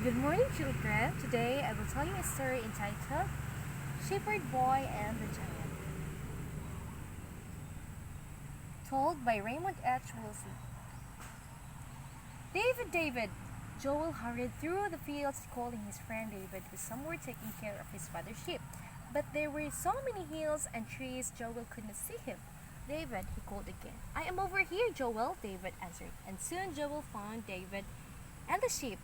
Good morning, children. Today I will tell you a story entitled Shepherd Boy and the Giant, told by Raymond Woolsey. David, David! Joel hurried through the fields calling his friend David, who was somewhere taking care of his father's sheep. But there were so many hills and trees Joel could not see him. David, he called again. I am over here, Joel, David answered, and soon Joel found David and the sheep.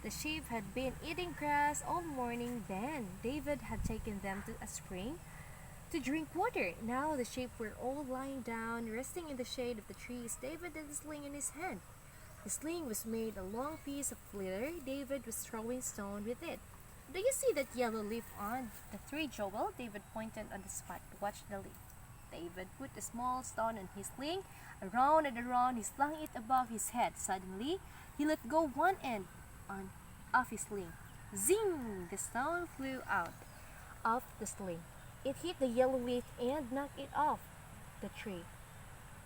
The sheep had been eating grass all morning. Then David had taken them to a spring to drink water. Now the sheep were all lying down, resting in the shade of the trees. David had a sling in his hand. The sling was made a long piece of leather. David was throwing stone with it. Do you see that yellow leaf on the tree, Joel? David pointed on the spot. Watch the leaf. David put a small stone on his sling. Around and around, he slung it above his head. Suddenly, he let go one end of his sling. Zing! The stone flew out of the sling. It hit the yellow leaf and knocked it off the tree.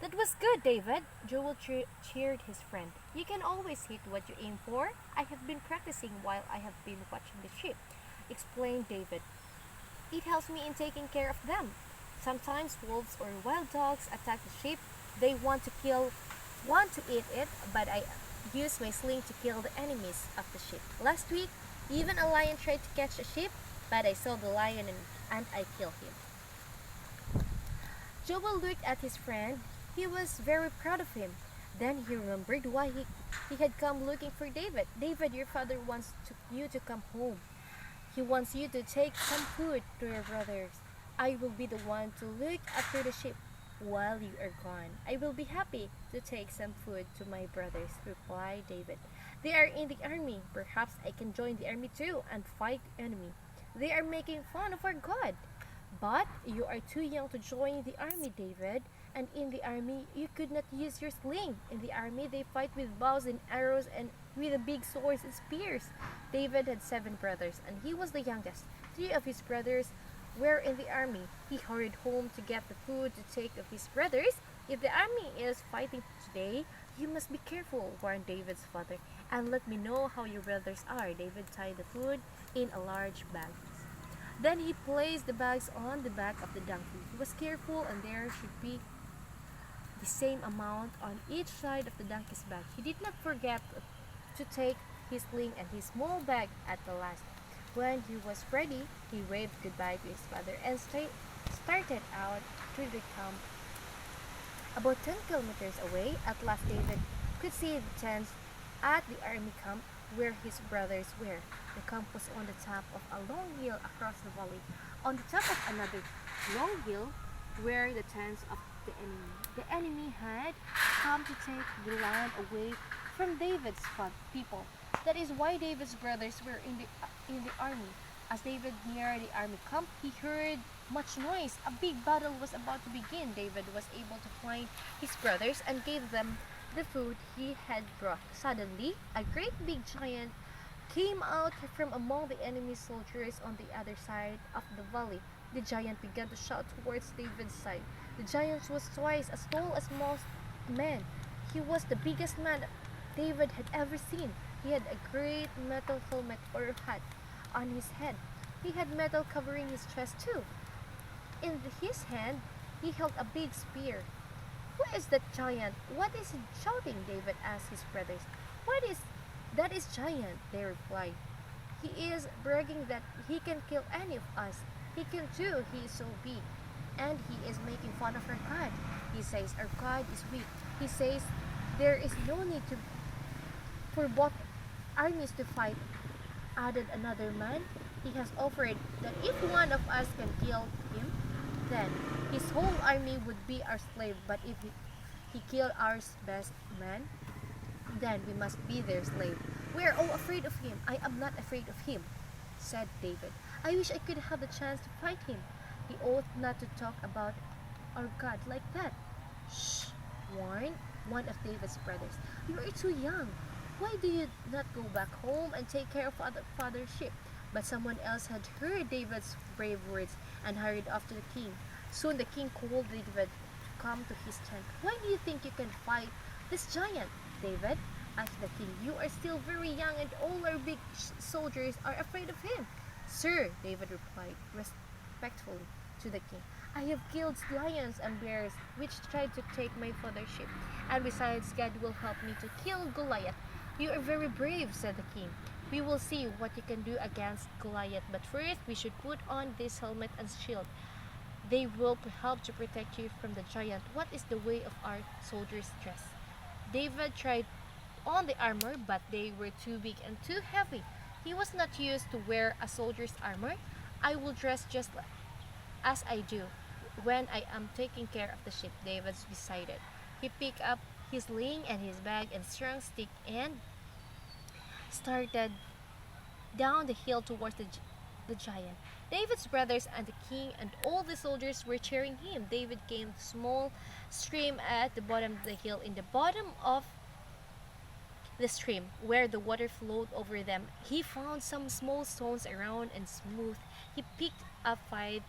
That was good, David. Joel cheered his friend. You can always hit what you aim for. I have been practicing while I have been watching the sheep, explained David. It helps me in taking care of them. Sometimes wolves or wild dogs attack the sheep. They want to eat it, but I use my sling to kill the enemies of the sheep. Last week, even a lion tried to catch a sheep, but I saw the lion and I killed him. Joel looked at his friend. He was very proud of him. Then he remembered why he had come looking for David. David, your father wants you to come home. He wants you to take some food to your brothers. I will be the one to look after the sheep while you are gone. I will be happy to take some food to my brothers, replied David. They are in the army. Perhaps I can join the army too and fight the enemy. They are making fun of our God. But you are too young to join the army, David. And in the army, you could not use your sling. In the army, they fight with bows and arrows and with big swords and spears. David had 7 brothers, and he was the youngest. 3 of his brothers were in the army. He hurried home to get the food to take of his brothers. If the army is fighting today, you must be careful, warned David's father, and let me know how your brothers are. David tied the food in a large bag. Then he placed the bags on the back of the donkey. He was careful, and there should be the same amount on each side of the donkey's back. He did not forget to take his sling and his small bag at the last. When he was ready, he waved goodbye to his father and started out through the camp. About 10 kilometers away, at last David could see the tents at the army camp where his brothers were. The camp was on the top of a long hill across the valley. On the top of another long hill were the tents of the enemy. The enemy had come to take the land away from David's people. That is why David's brothers were in the army. As David neared the army camp, he heard much noise. A big battle was about to begin. David was able to find his brothers and gave them the food he had brought. Suddenly, a great big giant came out from among the enemy soldiers on the other side of the valley. The giant began to shout towards David's side. The giant was twice as tall as most men. He was the biggest man David had ever seen. He had a great metal helmet or hat on his head. He had metal covering his chest too. In his hand, he held a big spear. Who is that giant? What is he shouting? David asked his brothers. That is giant, they replied. He is bragging that he can kill any of us. He can too, he is so big. And he is making fun of our God. He says our God is weak. He says there is no need for both armies to fight. Added another man. He has offered that if one of us can kill him, then his whole army would be our slave. But if he killed our best man, then we must be their slave. We are all afraid of him. I am not afraid of him, said David. I wish I could have the chance to fight him. He ought not to talk about our God like that. Shh, warned one of David's brothers. You are too young. Why do you not go back home and take care of father's sheep? But someone else had heard David's brave words and hurried off to the king. Soon the king called David to come to his tent. Why do you think you can fight this giant, David? asked the king. "You are still very young and all our big soldiers are afraid of him." "Sir," David replied respectfully to the king, "I have killed lions and bears which tried to take my father's ship, and besides God will help me to kill Goliath." "You are very brave," said the king. "We will see what you can do against Goliath, but first we should put on this helmet and shield. They will help to protect you from the giant. What is the way of our soldiers' dress?" David tried on the armor, but they were too big and too heavy. He was not used to wear a soldier's armor. "I will dress just as I do when I am taking care of the ship," David decided. He picked up his sling and his bag and strong stick and started down the hill towards the giant. David's brothers and the king and all the soldiers were cheering him. David came to a small stream at the bottom of the hill. In the bottom of the stream, where the water flowed over them, he found some small stones round and smooth. He picked up 5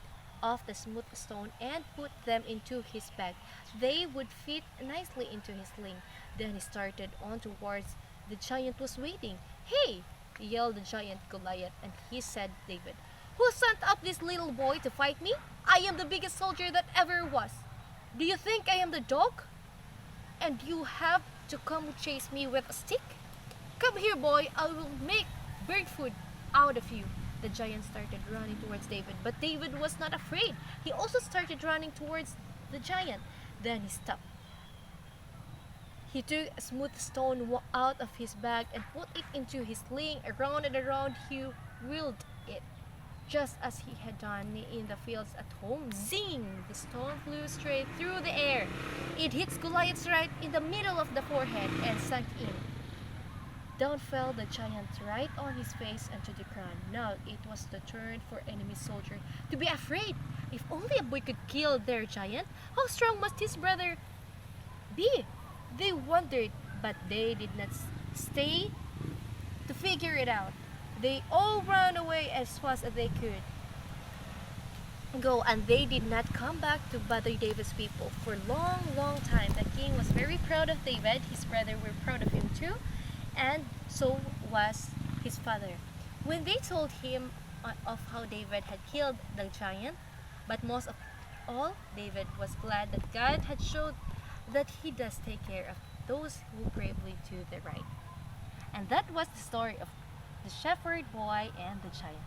of the smooth stone and put them into his bag. They would fit nicely into his sling. Then he started on towards the giant was waiting. "Hey!" yelled the giant Goliath, and he said, "David, who sent up this little boy to fight me? I am the biggest soldier that ever was. Do you think I am the dog? And you have to come chase me with a stick? Come here, boy, I will make bird food out of you." The giant started running towards David, but David was not afraid. He also started running towards the giant. Then he stopped. He took a smooth stone out of his bag and put it into his sling. Around and around he whirled it, just as he had done in the fields at home. Zing! The stone flew straight through the air. It hit Goliath right in the middle of the forehead and sank in. Down fell the giant right on his face and to the ground. Now it was the turn for enemy soldier to be afraid. If only a boy could kill their giant, how strong must his brother be? They wondered, but they did not stay to figure it out. They all ran away as fast as they could go, and they did not come back to bother David's people for a long, long time. The king was very proud of David. His brothers were proud of him too, and so was his father. When they told him of how David had killed the giant, but most of all, David was glad that God had showed that he does take care of those who bravely do the right. And that was the story of the shepherd boy and the giant.